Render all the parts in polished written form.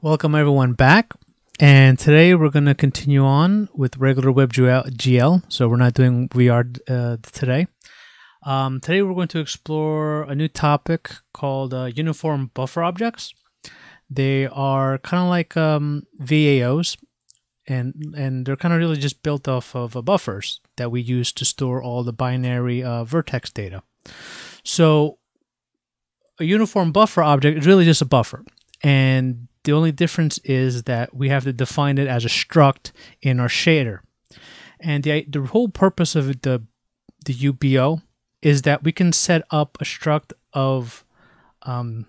Welcome everyone back, and today we're going to continue on with regular WebGL. So we're not doing VR today. Today we're going to explore a new topic called uniform buffer objects. They are kind of like VAOs, and they're kind of really just built off of buffers that we use to store all the binary vertex data. So a uniform buffer object is really just a buffer, and the only difference is that we have to define it as a struct in our shader. And the whole purpose of the UBO is that we can set up a struct of a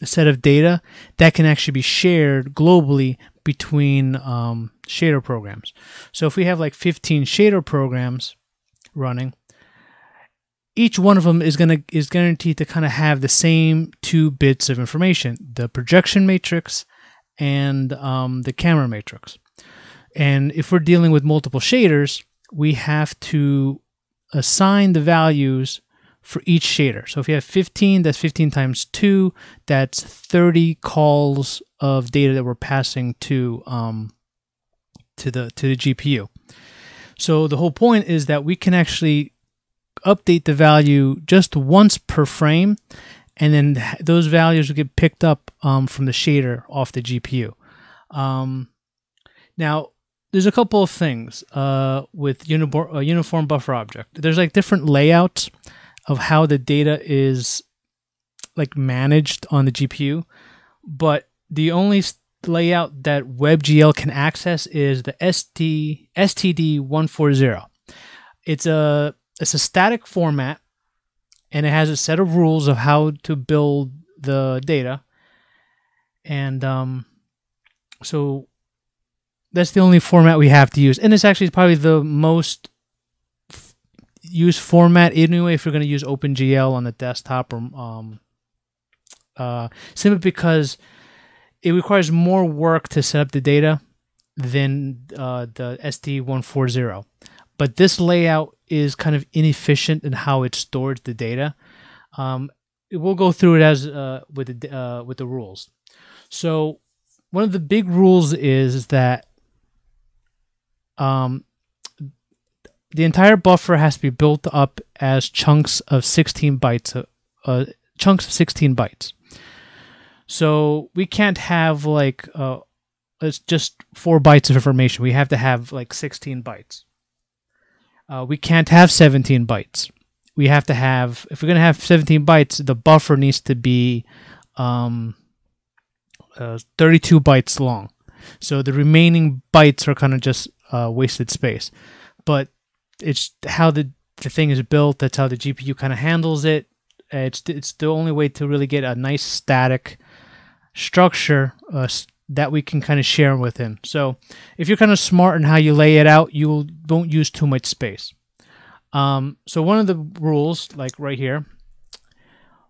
set of data that can actually be shared globally between shader programs. So if we have like 15 shader programs running, each one of them is guaranteed to kind of have the same 2 bits of information: the projection matrix and the camera matrix. And if we're dealing with multiple shaders, we have to assign the values for each shader. So if you have 15, that's 15 times 2. That's 30 calls of data that we're passing to the GPU. So the whole point is that we can actually update the value just once per frame, and then those values will get picked up from the shader off the GPU. Now, there's a couple of things with uniform buffer object. There's like different layouts of how the data is like managed on the GPU, but the only layout that WebGL can access is the STD140. It's a static format, and it has a set of rules of how to build the data. And so that's the only format we have to use. And it's actually probably the most used format anyway if you're going to use OpenGL on the desktop, or simply because it requires more work to set up the data than the ST140. But this layout is kind of inefficient in how it stores the data. We'll go through it as with the rules. So one of the big rules is that the entire buffer has to be built up as chunks of 16 bytes. So we can't have like it's just 4 bytes of information. We have to have like 16 bytes. We can't have 17 bytes. We have to have, if we're going to have 17 bytes, the buffer needs to be 32 bytes long. So the remaining bytes are kind of just wasted space. But it's how the thing is built. That's how the GPU kind of handles it. It's the only way to really get a nice static structure that we can kind of share within. So if you're kind of smart in how you lay it out, you won't use too much space. So one of the rules, like right here,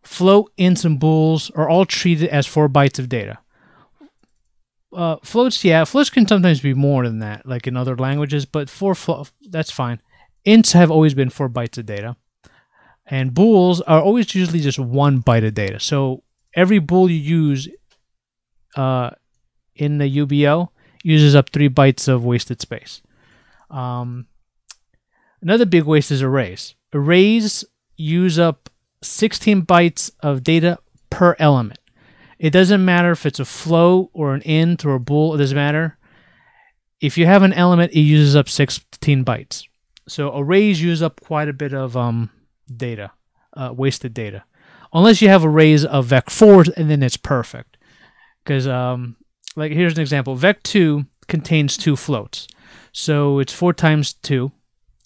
float, ints, and bools are all treated as 4 bytes of data. Floats can sometimes be more than that, like in other languages, but that's fine. Ints have always been 4 bytes of data, and bools are always usually just 1 byte of data. So every bool you use in the UBO uses up 3 bytes of wasted space. Another big waste is arrays. Arrays use up 16 bytes of data per element. It doesn't matter if it's a float or an int or a bool, it doesn't matter. If you have an element, it uses up 16 bytes. So arrays use up quite a bit of data, wasted data. Unless you have arrays of vec4s, and then it's perfect. Because like here's an example. Vec2 contains 2 floats. So it's 4 times 2,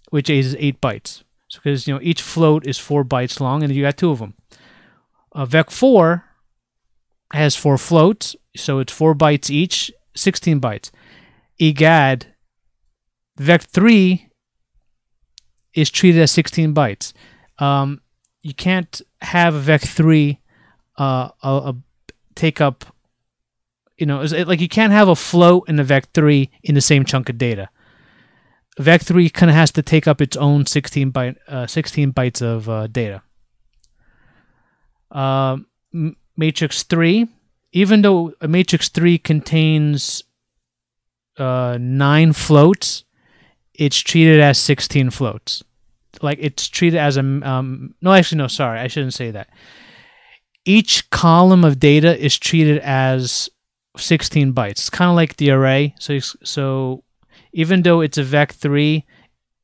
which is 8 bytes. So because each float is 4 bytes long, and you got 2 of them. Vec4 has 4 floats, so it's 4 bytes each, 16 bytes. Egad, Vec3 is treated as 16 bytes. You can't have a Vec3 take up, like you can't have a float and a Vec3 in the same chunk of data. Vec3 kind of has to take up its own 16 bytes of data. Matrix 3 even though a matrix 3 contains 9 floats, it's treated as 16 floats. Like it's treated as a no, actually no, sorry, I shouldn't say that. Each column of data is treated as 16 bytes. It's kind of like the array. So even though it's a vec3,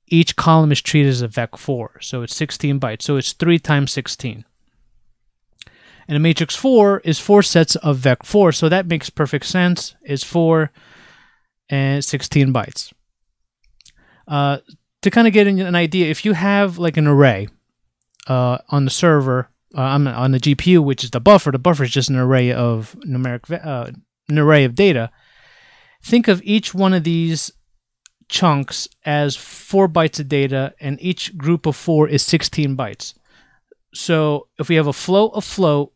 each column is treated as a vec4. So it's 16 bytes. So it's 3 times 16. And a matrix 4 is 4 sets of vec4. So that makes perfect sense. It's 4 and 16 bytes. To kind of get an idea, if you have like an array on the server, on the GPU, which is the buffer is just an array of an array of data. Think of each one of these chunks as 4 bytes of data, and each group of 4 is 16 bytes. So if we have a float,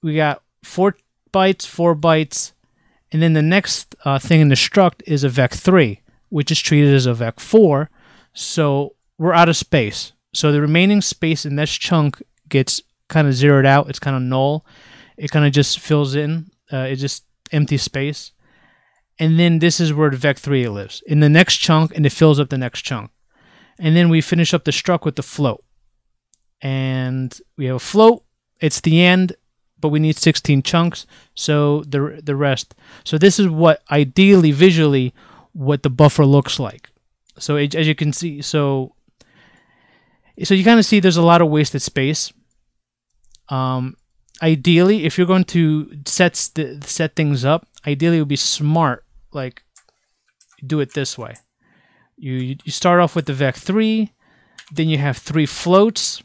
we got 4 bytes, and then the next thing in the struct is a vec3, which is treated as a vec4. So we're out of space. So the remaining space in this chunk gets kind of zeroed out. It's kind of null. It kind of just fills in. It's just empty space. And then this is where the vec3 lives, in the next chunk, and it fills up the next chunk. And then we finish up the struct with the float. And we have a float. It's the end, but we need 16 chunks. So the rest. So this is what ideally, visually, what the buffer looks like. So as you can see, so you kind of see there's a lot of wasted space. Ideally, if you're going to set things up, ideally it would be smart, like do it this way. You start off with the vec3, then you have 3 floats.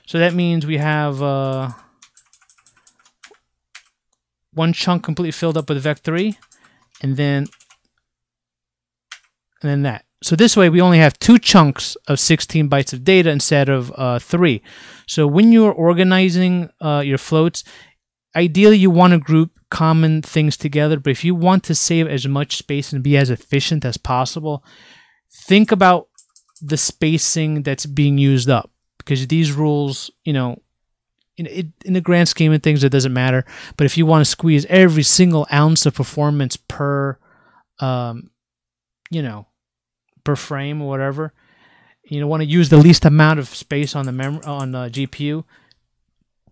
So that means we have one chunk completely filled up with vec3, and then that. So this way we only have 2 chunks of 16 bytes of data instead of 3. So when you're organizing your floats, ideally you want to group common things together, but if you want to save as much space and be as efficient as possible, think about the spacing that's being used up, because these rules, you know, in the grand scheme of things, it doesn't matter. But if you want to squeeze every single ounce of performance per, you know, per frame or whatever, you want to use the least amount of space on the GPU.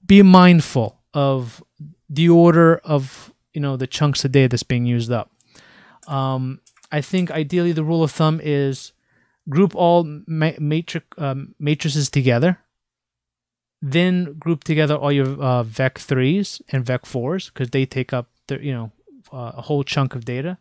Be mindful of the order of, you know, the chunks of data that's being used up. I think ideally the rule of thumb is group all matrices together, then group together all your vec3s and vec4s, because they take up the, you know, a whole chunk of data.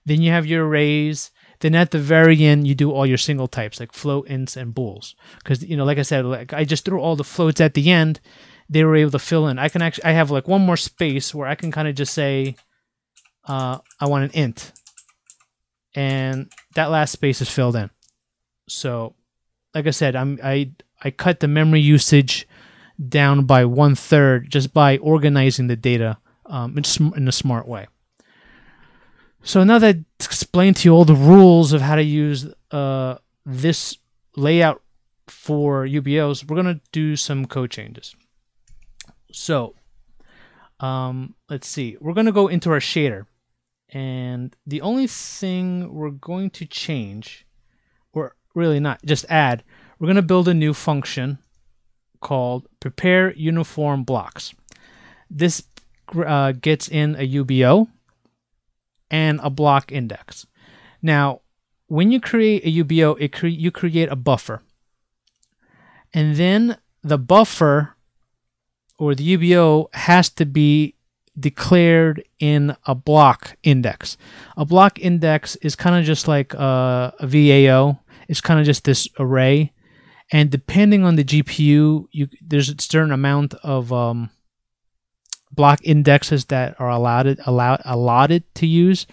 Then you have your arrays. Then at the very end, you do all your single types like float, ints, and bools. Because, you know, like I said, like I just threw all the floats at the end. They were able to fill in. I have like one more space where I can kind of just say, I want an int, and that last space is filled in. So, like I said, I cut the memory usage down by 1/3 just by organizing the data in a smart way. So now that I explained to you all the rules of how to use this layout for UBOs, we're going to do some code changes. So let's see. We're going to go into our shader. And the only thing we're going to change, or really not, just add, we're going to build a new function called prepare uniform blocks. This gets in a UBO and a block index. Now, when you create a UBO, you create a buffer. And then the buffer or the UBO has to be declared in a block index. A block index is kind of just like a VAO. It's kind of just this array. And depending on the GPU, there's a certain amount of block indexes that are allotted to use.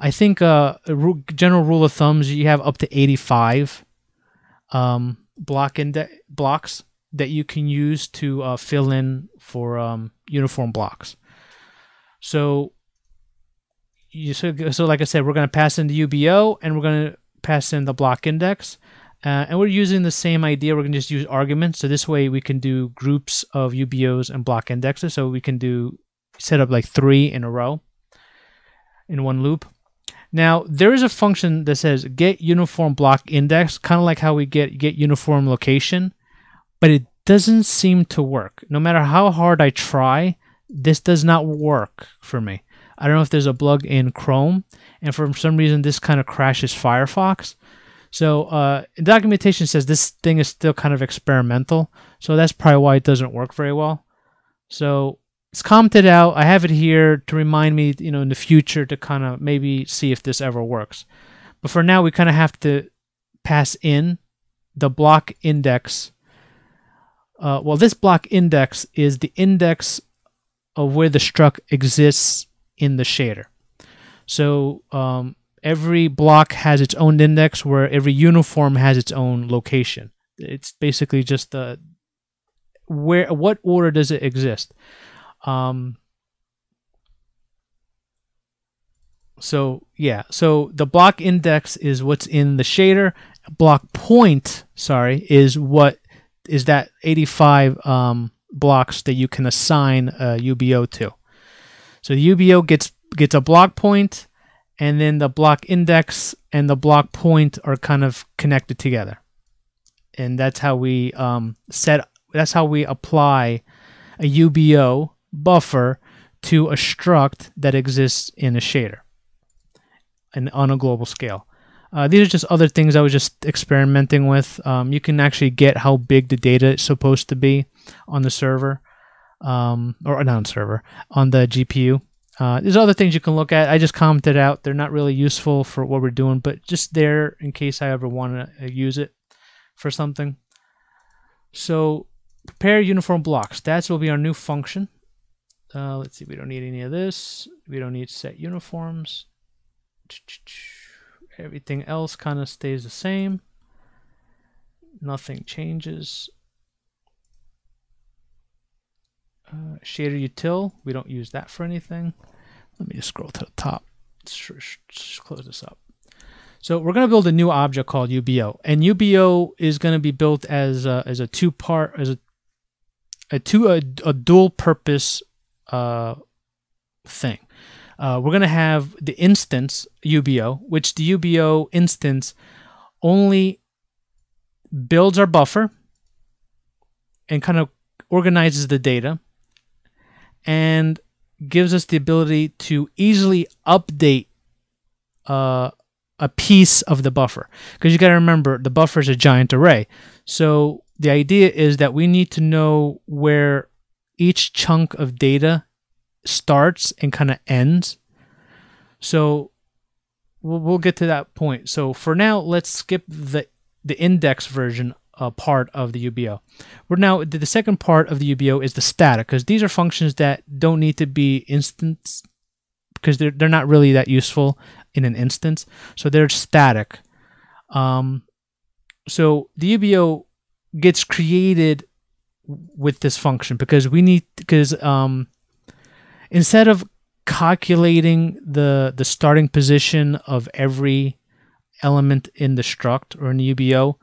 I think general rule of thumb is you have up to 85 blocks that you can use to fill in for uniform blocks. So like I said, we're going to pass in the UBO and we're going to pass in the block index. And we're using the same idea. We're going to just use arguments. So this way we can do groups of UBOs and block indexes. So we can set up like 3 in a row in one loop. Now, there is a function that says get uniform block index, kind of like how we get uniform location, but it doesn't seem to work. No matter how hard I try, this does not work for me. I don't know if there's a bug in Chrome, and for some reason this kind of crashes Firefox. So documentation says this thing is still kind of experimental, so that's probably why it doesn't work very well. So it's commented out. I have it here to remind me, in the future to kind of maybe see if this ever works. But for now, we kind of have to pass in the block index. Well, this block index is the index of where the struct exists in the shader. So every block has its own index, where every uniform has its own location. It's basically just what order does it exist. So the block index is what's in the shader. Block point, is that 85 blocks that you can assign a UBO to. So the UBO gets a block point, and then the block index and the block point are kind of connected together. And that's how we that's how we apply a UBO buffer to a struct that exists in a shader and on a global scale. These are just other things I was just experimenting with. You can actually get how big the data is supposed to be on the server, or not on server, on the GPU. There's other things you can look at. I just commented out. They're not really useful for what we're doing, but just there in case I ever want to use it for something. So prepare uniform blocks. That will be our new function. Let's see. We don't need any of this. We don't need set uniforms. Everything else kind of stays the same. Nothing changes. Shader util, we don't use that for anything. Let me just scroll to the top. Just close this up. So we're going to build a new object called UBO, and UBO is going to be built as a two-part, as a dual-purpose thing. We're going to have the instance UBO, which the UBO instance only builds our buffer and kind of organizes the data and gives us the ability to easily update a piece of the buffer. Because you got to remember, the buffer is a giant array. So the idea is that we need to know where each chunk of data starts and kind of ends. So we'll get to that point. So for now, let's skip the index version part of the UBO. We're now the second part of the UBO is the static, because these are functions that don't need to be instance, because they're not really that useful in an instance. So they're static. So the UBO gets created with this function because instead of calculating the starting position of every element in the struct or in the UBO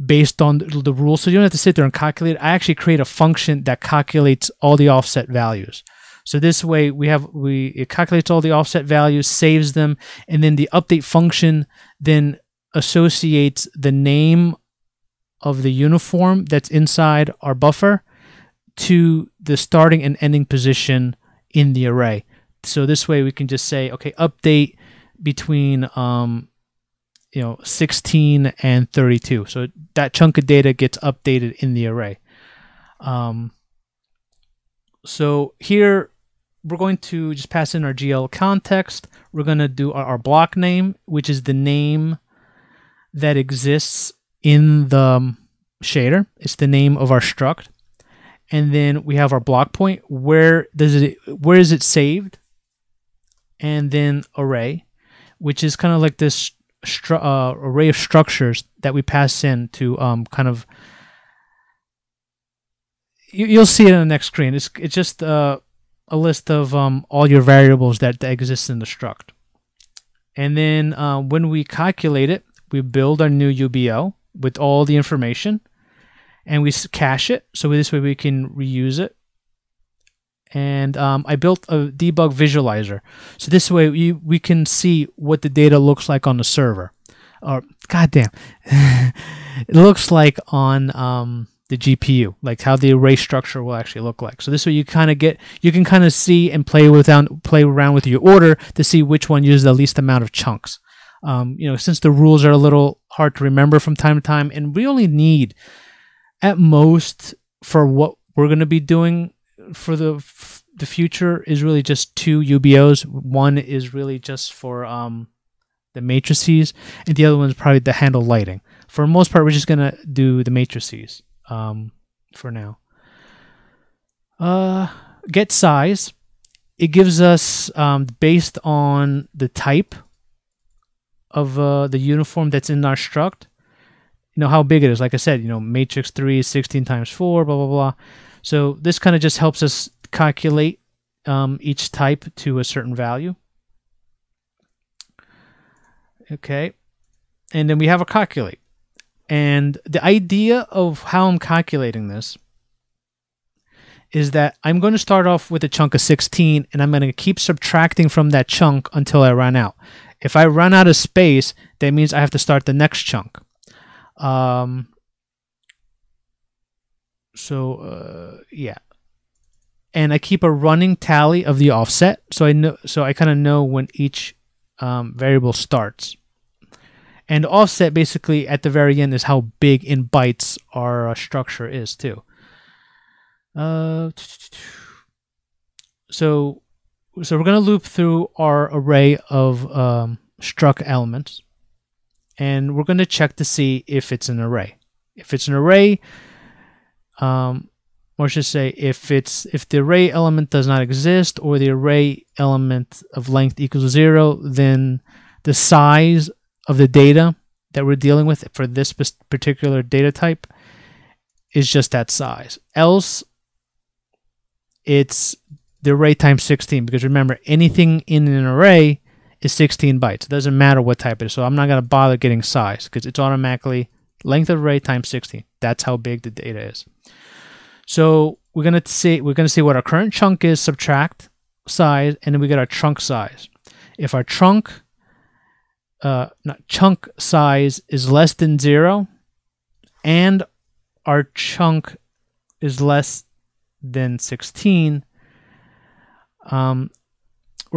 based on the rules, so you don't have to sit there and calculate. I actually create a function that calculates all the offset values. So this way it calculates all the offset values, saves them, and then the update function then associates the name of the uniform that's inside our buffer to the starting and ending position in the array. So this way we can just say, okay, update between 16 and 32. So that chunk of data gets updated in the array. So here we're going to just pass in our GL context. We're going to do our block name, which is the name that exists in the shader. It's the name of our struct. And then we have our block point. Where is it saved? And then array, which is kind of like this array of structures that we pass in to kind of. You'll see it on the next screen. It's just a list of all your variables that exist in the struct. And then when we calculate it, we build our new UBO, with all the information, and we cache it. So this way we can reuse it. And I built a debug visualizer. So this way we can see what the data looks like on the server. Or, goddamn, it looks like on the GPU, like how the array structure will actually look like. So this way you can kind of see and play around with your order to see which one uses the least amount of chunks. Since the rules are a little hard to remember from time to time, and we only need, at most, for what we're going to be doing for the future, is really just 2 UBOs. One is really just for the matrices, and the other one is probably to handle lighting. For the most part, we're just going to do the matrices for now. Get size. It gives us, based on the type of the uniform that's in our struct, how big it is. Like I said, matrix 3 is 16 times 4, blah, blah, blah. So this kind of just helps us calculate each type to a certain value. Okay. And then we have a calculate. And the idea of how I'm calculating this is that I'm going to start off with a chunk of 16, and I'm going to keep subtracting from that chunk until I run out. If I run out of space, that means I have to start the next chunk. Yeah, and I keep a running tally of the offset, so I kind of know when each variable starts. And offset basically at the very end is how big in bytes our structure is too. So we're going to loop through our array of struct elements, and we're going to check to see if it's an array. If it's an array, or I should say, if the array element does not exist, or the array element of length equals 0, then the size of the data that we're dealing with for this particular data type is just that size. Else, it's the array times 16, because remember, anything in an array is 16 bytes. It doesn't matter what type it is. So I'm not going to bother getting size, because it's automatically length of array times 16. That's how big the data is. So we're going to see what our current chunk is, subtract size, and then we get our trunk size. If our chunk size is less than 0, and our chunk is less than 16, we're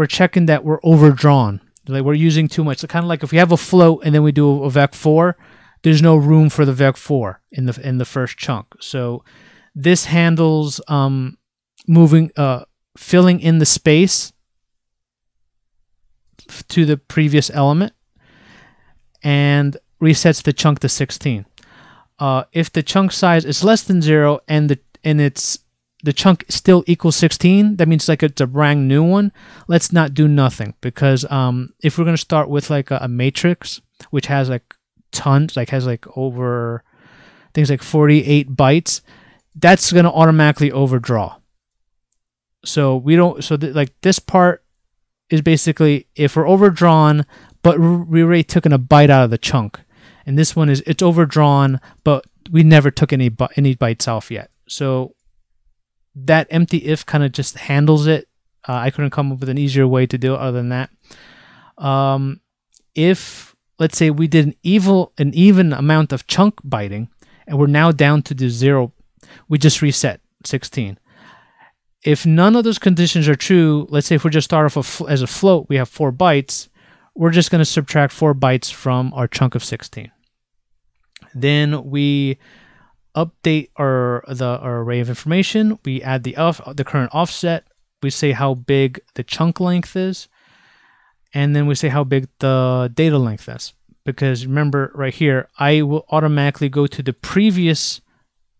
checking that we're overdrawn. Like we're using too much. So kind of like if we have a float and then we do a vec4, there's no room for the vec4 in the first chunk. So this handles filling in the space to the previous element, and resets the chunk to 16. If the chunk size is less than 0 and the chunk still equals 16, that means like it's a brand new one. Let's not do nothing, because if we're going to start with like a matrix, which has like tons, like has like over things like 48 bytes, that's going to automatically overdraw. So we don't. So like this part is basically if we're overdrawn, but we already took a byte out of the chunk, and this one is it's overdrawn, but we never took any bytes off yet. So that empty if kind of just handles it. I couldn't come up with an easier way to do it other than that. If let's say we did an even amount of chunk byting, and we're now down to the 0, we just reset 16. If none of those conditions are true, let's say if we just start off as a float, we have 4 bytes, we're just going to subtract 4 bytes from our chunk of 16. Then we update our array of information. We add the current offset. We say how big the chunk length is, and then we say how big the data length is. Because remember, right here, I will automatically go to the previous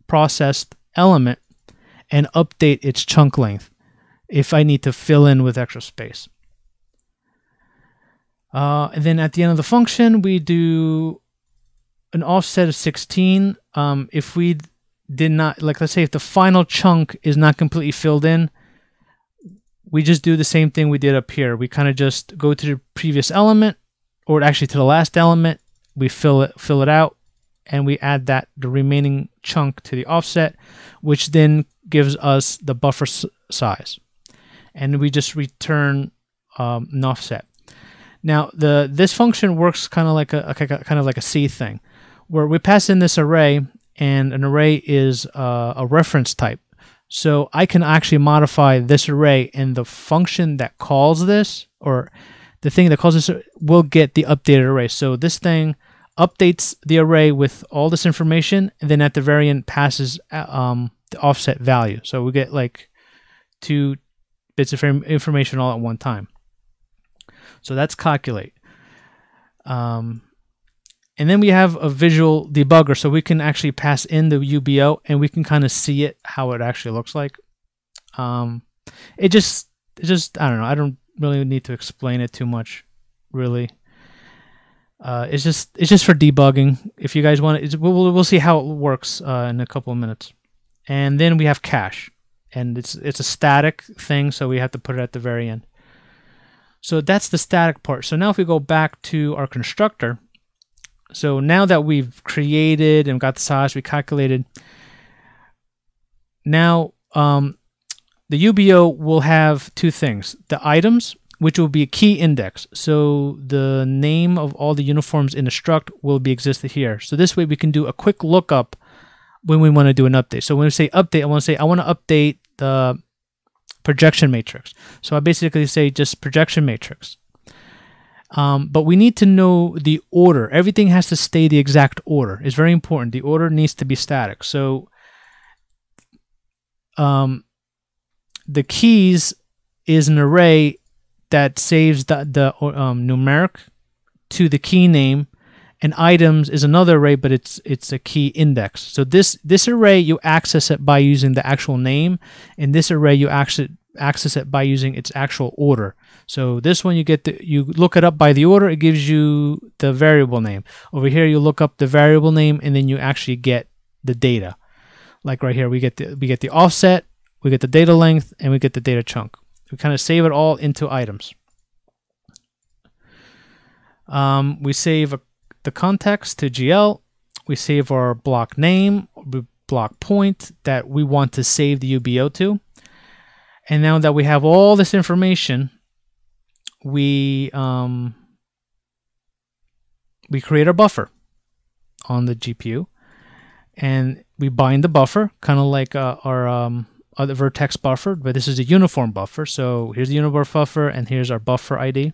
processed element and update its chunk length if I need to fill in with extra space. And then at the end of the function, we do an offset of 16. If we did not, like let's say if the final chunk is not completely filled in, we just do the same thing we did up here. We kind of just go to the previous element, or actually to the last element, we fill it out, and we add the remaining chunk to the offset, which then gives us the buffer size, and we just return an offset. Now this function works kind of like a C thing, where we pass in this array, and an array is a reference type. So I can actually modify this array, and the function that calls this, or the thing that calls this, will get the updated array. So this thing updates the array with all this information, and then at the very end passes the offset value. So we get like 2 bits of information all at one time. So that's calculate. And then we have a visual debugger, so we can actually pass in the UBO, and we can kind of see it, how it actually looks like. It just I don't know. I don't really need to explain it too much, really. It's just for debugging. If you guys want it, we'll see how it works in a couple of minutes. And then we have cache, and it's a static thing, so we have to put it at the very end. So that's the static part. So now if we go back to our constructor, so now that we've created and got the size, we calculated, now the UBO will have 2 things: the items, which will be a key index. So the name of all the uniforms in the struct will be existed here. So this way we can do a quick lookup when we want to do an update. So when we say update, I want to update the projection matrix. So I basically say just projection matrix. But we need to know the order. Everything has to stay the exact order. It's very important. The order needs to be static. So the keys is an array that saves the numeric to the key name, and items is another array, but it's a key index. So this array you access it by using the actual name, and this array you access it by using its actual order. So this one you look it up by the order, it gives you the variable name. Over here you look up the variable name, and then you actually get the data. Like right here we get the offset, we get the data length, and we get the data chunk. We kind of save it all into items. We save the context to GL. We save our block name, block point that we want to save the UBO to. And now that we have all this information, we create our buffer on the GPU, and we bind the buffer, kind of like our other vertex buffer, but this is a uniform buffer. So here's the uniform buffer, and here's our buffer ID.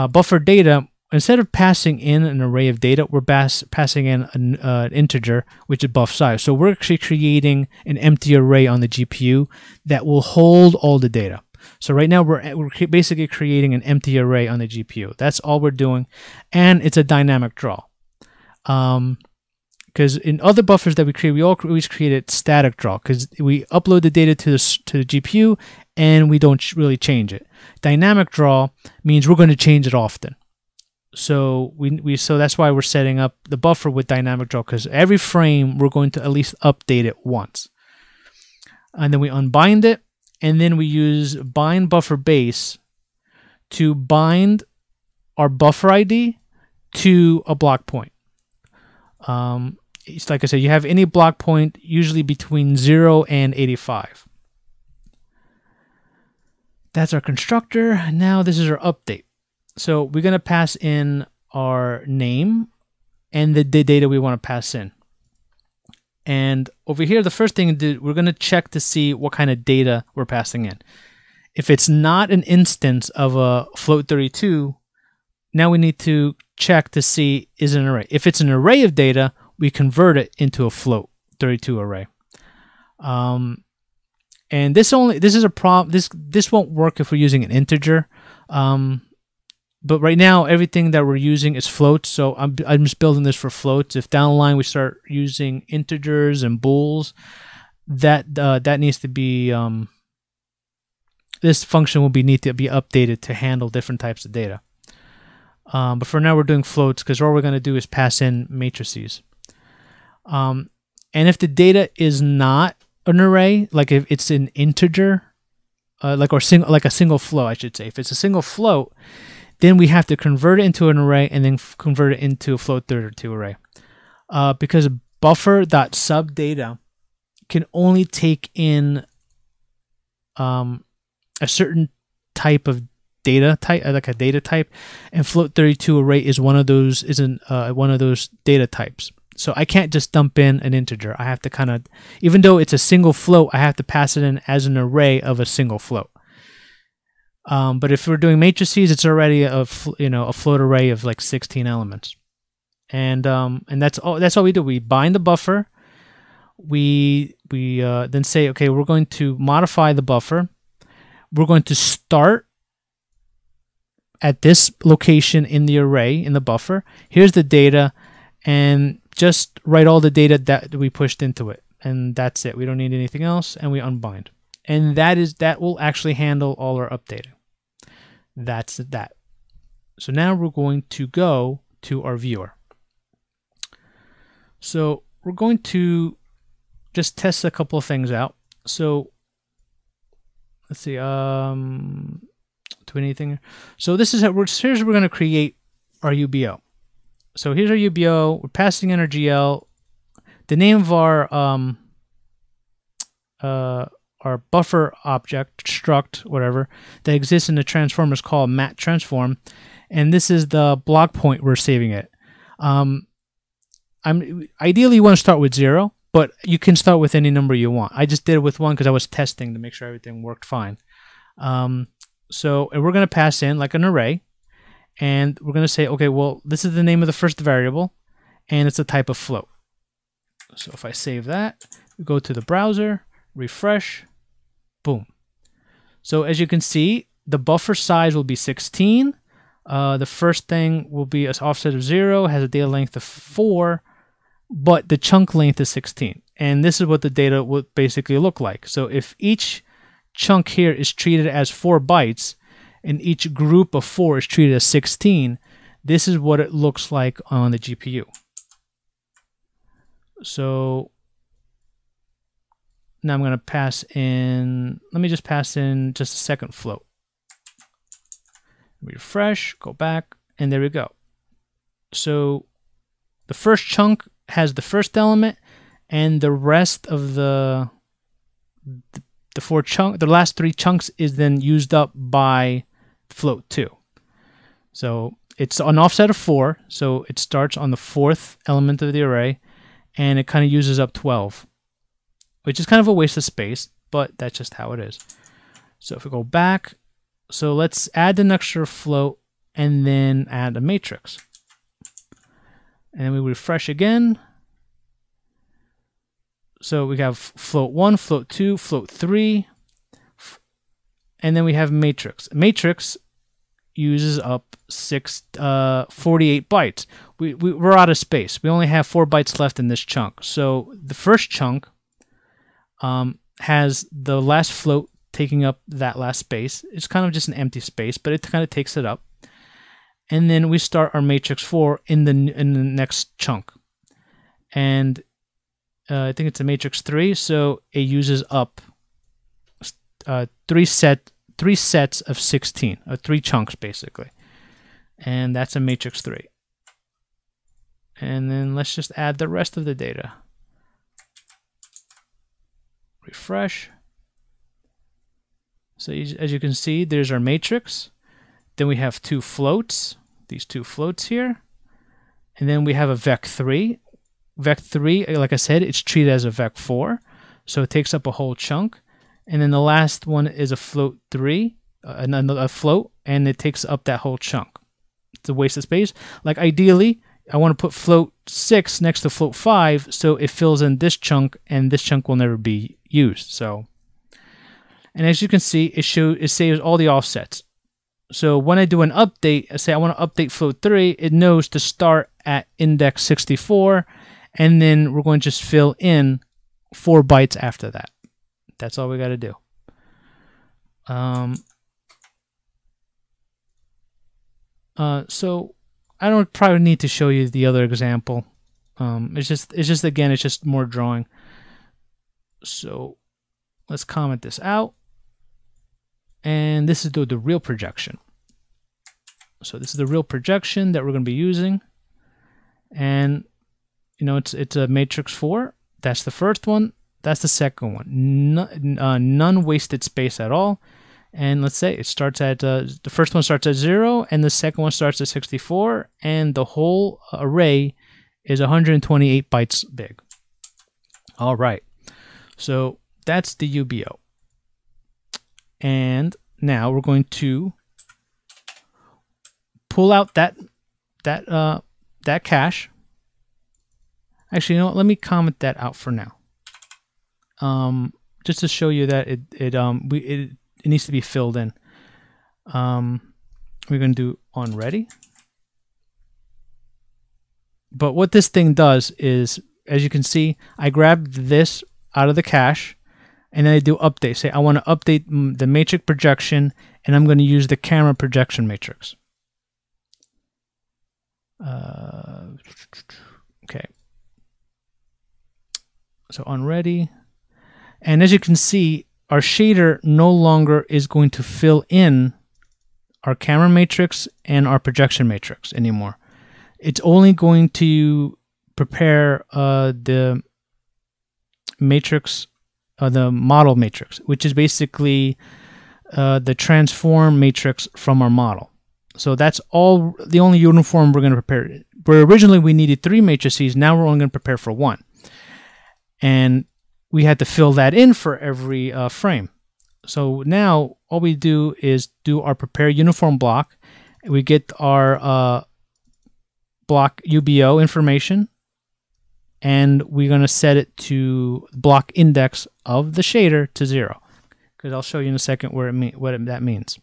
Buffer data, instead of passing in an array of data, we're passing in an integer, which is buff size. So we're actually creating an empty array on the GPU that will hold all the data. So right now we're basically creating an empty array on the GPU. That's all we're doing, and it's a dynamic draw. Because in other buffers that we create, we always created static draw, because we upload the data to the GPU and we don't really change it. Dynamic draw means we're going to change it often. So so that's why we're setting up the buffer with dynamic draw, because every frame we're going to at least update it once. And then we unbind it, and then we use bind buffer base to bind our buffer ID to a block point. It's like I said, you have any block point usually between 0 and 85. That's our constructor. Now this is our update. So we're going to pass in our name and the data we want to pass in. And over here, the first thing we're going to check to see what kind of data we're passing in. If it's not an instance of a float32, now we need to check to see is it an array. If it's an array of data, we convert it into a float32 array. And this is a problem. This won't work if we're using an integer. But right now everything that we're using is floats, so I'm just building this for floats. If down the line we start using integers and bools, that needs to be this function will need to be updated to handle different types of data. But for now we're doing floats because all we're going to do is pass in matrices. And if the data is not an array, like if it's an integer, like a single float, I should say. If it's a single float, then we have to convert it into an array and then convert it into a float32 array. because buffer.subdata can only take in a certain type of data type, like a data type, and float32 array is one of those one of those data types. So I can't just dump in an integer. I have to kind of, even though it's a single float, I have to pass it in as an array of a single float. But if we're doing matrices, it's already a float array of like 16 elements, and that's all we do. We bind the buffer. We then say, okay, we're going to modify the buffer. We're going to start at this location in the array in the buffer. Here's the data, and just write all the data that we pushed into it, and that's it. We don't need anything else, and we unbind, and that will actually handle all our updating. That's that. So now we're going to go to our viewer. So we're going to just test a couple of things out. So let's see, do anything. So this is how here's we're going to create our UBO. So here's our UBO. We're passing in our GL. The name of our buffer object, struct, whatever, that exists in the transform is called mat transform, and this is the block point we're saving it. Ideally you want to start with 0, but you can start with any number you want. I just did it with 1 because I was testing to make sure everything worked fine. So we're going to pass in like an array, and we're going to say, okay, well, this is the name of the first variable, and it's a type of float. So if I save that, we go to the browser, refresh, boom. So as you can see, the buffer size will be 16. The first thing will be an offset of 0, has a data length of 4, but the chunk length is 16. And this is what the data would basically look like. So if each chunk here is treated as 4 bytes, and each group of 4 is treated as 16, this is what it looks like on the GPU. So now I'm going to pass in, let me just pass in just a second float. Refresh, go back, and there we go. So the first chunk has the first element, and the rest of the last 3 chunks is then used up by float 2. So it's an offset of 4, so it starts on the 4th element of the array, and it kind of uses up 12, which is kind of a waste of space, but that's just how it is. So if we go back, so let's add an extra float and then add a matrix. And then we refresh again. So we have float 1, float 2, float 3, and then we have matrix. Matrix uses up 48 bytes. We're out of space. We only have 4 bytes left in this chunk. So the first chunk has the last float taking up that last space. It's kind of just an empty space, but it kind of takes it up. And then we start our matrix 4 in the next chunk. And I think it's a matrix 3, so it uses up 3 sets of 16, 3 chunks basically. And that's a matrix 3. And then let's just add the rest of the data. Refresh. So as you can see, there's our matrix. Then we have 2 floats, these 2 floats here. And then we have a vec3. Vec3, like I said, it's treated as a vec4, so it takes up a whole chunk. And then the last one is a float 3, another float, and it takes up that whole chunk. It's a waste of space. Like ideally, I want to put float 6 next to float 5, so it fills in this chunk, and this chunk will never be used. So, and as you can see, it saves all the offsets. So when I do an update, I say I want to update float 3, it knows to start at index 64, and then we're going to just fill in 4 bytes after that. That's all we got to do. So I don't probably need to show you the other example. It's just more drawing. So let's comment this out. And this is the real projection. So this is the real projection that we're going to be using. And you know, it's a matrix 4. That's the first one. That's the second one. None wasted space at all. And let's say it starts at, the first one starts at 0, and the second one starts at 64, and the whole array is 128 bytes big. All right, so that's the UBO. And now we're going to pull out that cache. Actually, you know what? Let me comment that out for now. Just to show you that it needs to be filled in. We're going to do on ready. But what this thing does is, as you can see, I grabbed this out of the cache, and then I do update. Say I want to update the matrix projection, and I'm going to use the camera projection matrix. Okay. So on ready. And as you can see, our shader no longer is going to fill in our camera matrix and our projection matrix anymore. It's only going to prepare the matrix, the model matrix, which is basically the transform matrix from our model. So that's all, the only uniform we're going to prepare. Where originally we needed 3 matrices, now we're only going to prepare for 1. And we had to fill that in for every frame. So now all we do is do our prepare uniform block. We get our block UBO information, and we're going to set it to block index of the shader to 0, because I'll show you in a second where that means.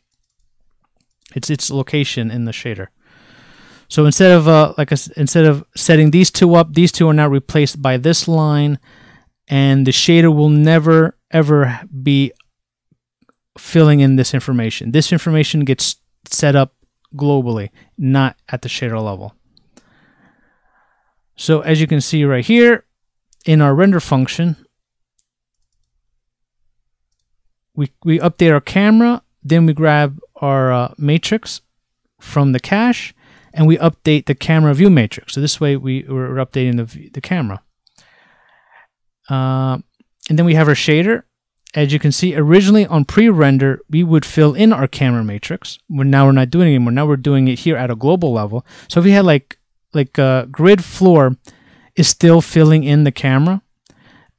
It's its location in the shader. So instead of instead of setting these two up, these two are now replaced by this line, and the shader will never ever be filling in this information. This information gets set up globally, not at the shader level. So as you can see right here in our render function, we update our camera, then we grab our matrix from the cache, and we update the camera view matrix. So this way we're updating the camera. And then we have our shader. As you can see, originally on pre-render, we would fill in our camera matrix. Now we're not doing it anymore. Now we're doing it here at a global level. So if we had like grid floor is still filling in the camera,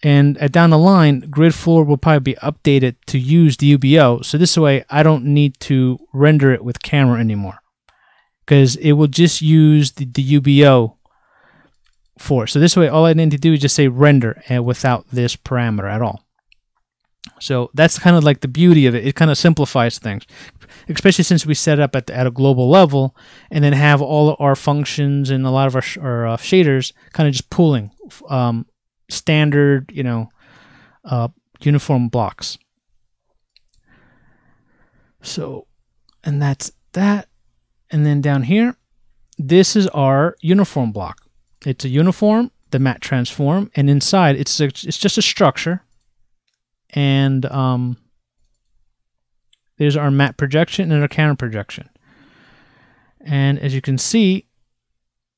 and down the line, grid floor will probably be updated to use the UBO. So this way, I don't need to render it with camera anymore, because it will just use the UBO for. So this way, all I need to do is just say render, and without this parameter at all. So that's kind of like the beauty of it. It kind of simplifies things, especially since we set up at a global level, and then have all of our functions and a lot of our shaders kind of just pulling standard, uniform blocks. So, and that's that. And then down here, this is our uniform block. It's a uniform, the matte transform, and inside it's just a structure. And there's our matte projection and our camera projection. And as you can see,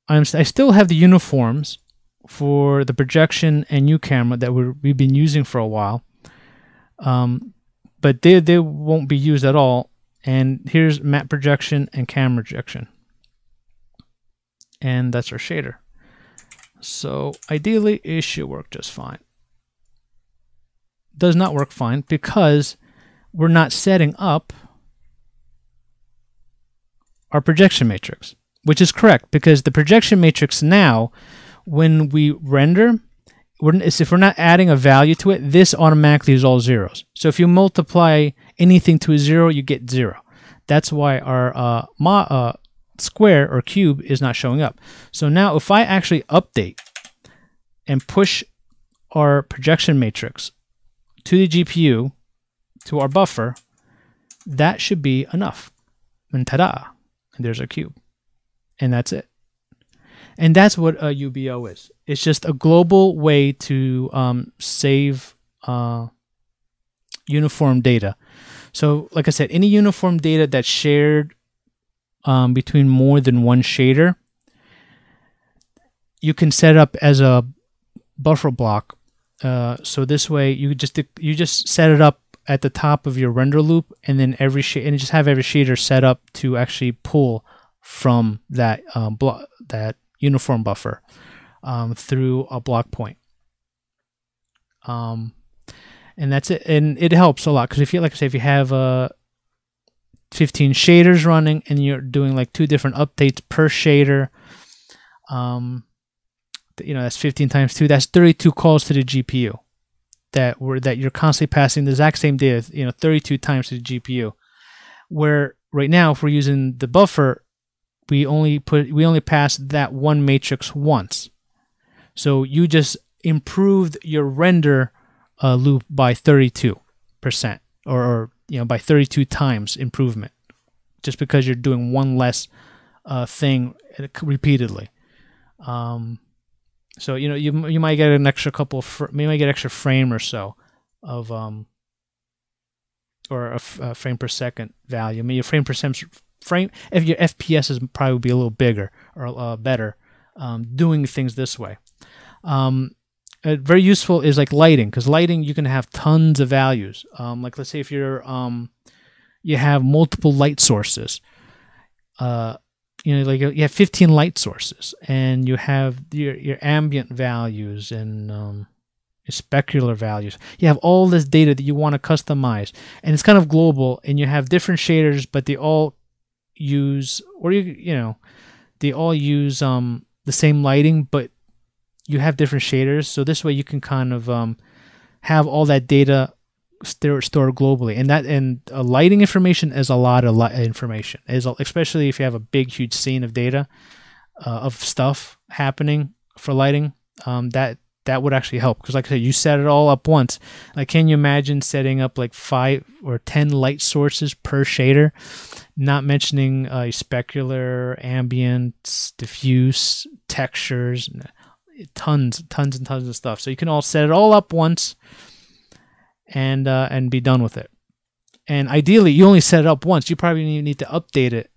I still have the uniforms for the projection and new camera that we've been using for a while, but they won't be used at all. And here's matte projection and camera projection, and that's our shader. So ideally it should work just fine. Does not work fine because we're not setting up our projection matrix, which is correct, because the projection matrix now, when we render, if we're not adding a value to it, this automatically is all zeros. So if you multiply anything to a 0, you get 0. That's why our square or cube is not showing up. So now if I actually update and push our projection matrix to the GPU, to our buffer, that should be enough. And ta-da! And there's our cube. And that's it. And that's what a UBO is. It's just a global way to save uniform data. So like I said, any uniform data that's shared between more than one shader, you can set it up as a buffer block. So this way you just set it up at the top of your render loop, and then and just have every shader set up to actually pull from that that uniform buffer through a block point. And that's it. And it helps a lot, because if you, like I say, if you have 15 shaders running and you're doing like 2 different updates per shader, that's 15 times 2. That's 32 calls to the GPU that you're constantly passing the exact same data, 32 times to the GPU. Where right now, if we're using the buffer, we only pass that one matrix once. So you just improved your render loop by 32%, or by 32 times improvement, just because you're doing one less thing repeatedly. So you might get an extra you might get extra frame or so of or a frame per second value. I mean, your frame if your FPS is probably be a little bigger or better doing things this way. Very useful is like lighting, because lighting, you can have tons of values. Like let's say if you're you have multiple light sources. Like you have 15 light sources, and you have your ambient values and your specular values. You have all this data that you want to customize, and it's kind of global. And you have different shaders, but they all use, they all use the same lighting, but you have different shaders. So this way, you can kind of have all that data stored globally, and lighting information is a lot of information, especially if you have a big huge scene of data of stuff happening for lighting. That would actually help, because like I said, you set it all up once. Like, can you imagine setting up like 5 or 10 light sources per shader, not mentioning specular, ambient, diffuse, textures, tons and tons of stuff. So you can all set it all up once and be done with it. And ideally, you only set it up once. You probably need to update it,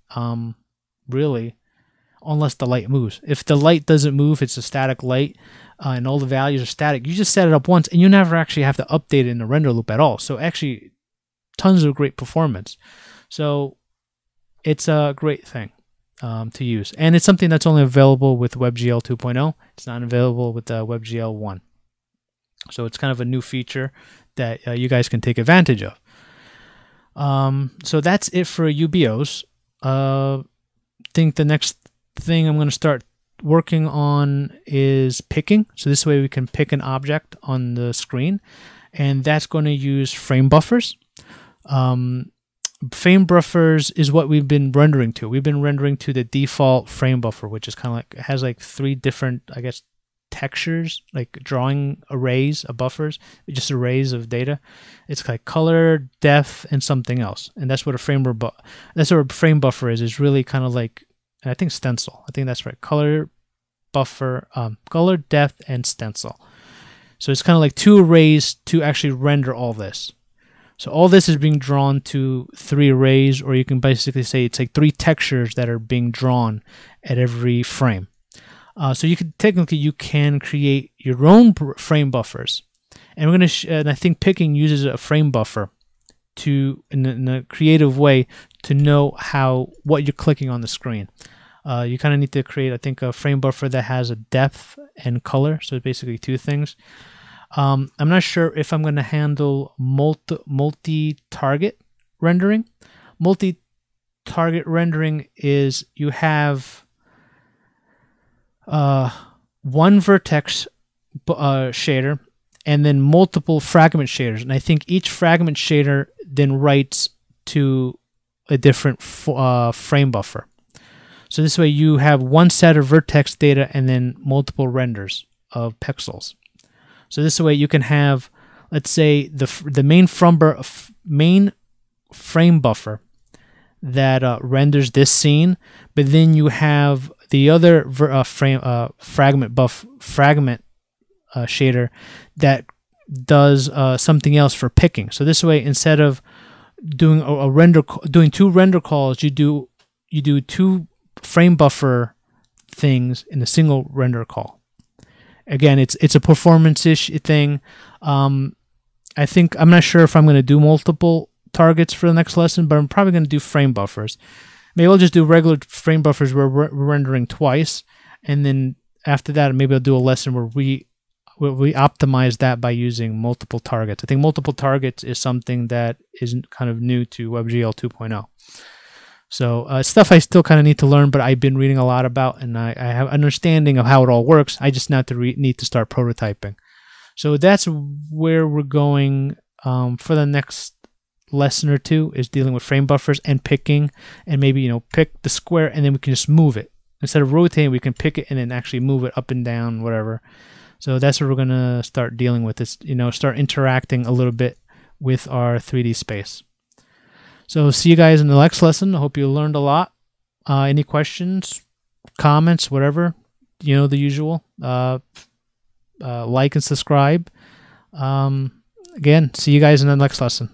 really, unless the light moves. If the light doesn't move, it's a static light, and all the values are static, you just set it up once, and you never actually have to update it in the render loop at all. So actually, tons of great performance. So it's a great thing to use. And it's something that's only available with WebGL 2.0. It's not available with WebGL 1. So it's kind of a new feature that you guys can take advantage of. So that's it for UBOs. I think the next thing I'm going to start working on is picking. So this way we can pick an object on the screen, and that's going to use frame buffers. Frame buffers is what we've been rendering to. We've been rendering to the default frame buffer, which is kind of like, it has like 3 different, I guess, textures, like drawing arrays of buffers, just arrays of data. It's like color, depth, and something else. And that's what a frame buffer is. It's really kind of like, I think, stencil. I think that's right. Color, buffer, color, depth, and stencil. So it's kind of like 2 arrays to actually render all this. So all this is being drawn to 3 arrays, or you can basically say it's like 3 textures that are being drawn at every frame. So you can create your own frame buffers, and we're gonna and I think picking uses a frame buffer in a creative way to know what you're clicking on the screen. You kind of need to create, I think, a frame buffer that has a depth and color. So it's basically 2 things. I'm not sure if I'm going to handle multi-target rendering. Multi-target rendering is you have one vertex shader and then multiple fragment shaders, and I think each fragment shader then writes to a different frame buffer. So this way you have one set of vertex data and then multiple renders of pixels. So this way you can have, let's say, the main frame buffer that renders this scene, but then you have the other fragment shader that does something else for picking. So this way, instead of doing doing 2 render calls, you do 2 frame buffer things in a single render call. Again, it's a performance-ish thing. I think I'm not sure if I'm going to do multiple targets for the next lesson, but I'm probably going to do frame buffers. Maybe I'll just do regular frame buffers where we're rendering twice, and then after that, maybe I'll do a lesson where we optimize that by using multiple targets. I think multiple targets is something that is kind of new to WebGL 2.0. So stuff I still kind of need to learn, but I've been reading a lot about, and I have understanding of how it all works. I just need to start prototyping. So that's where we're going for the next lesson or two, is dealing with frame buffers and picking, and maybe pick the square and then we can just move it. Instead of rotating, we can pick it and then actually move it up and down, whatever. So that's what we're going to start dealing with, is start interacting a little bit with our 3D space. So see you guys in the next lesson. I hope you learned a lot. Any questions, comments, whatever, the usual. Like and subscribe. Again, see you guys in the next lesson.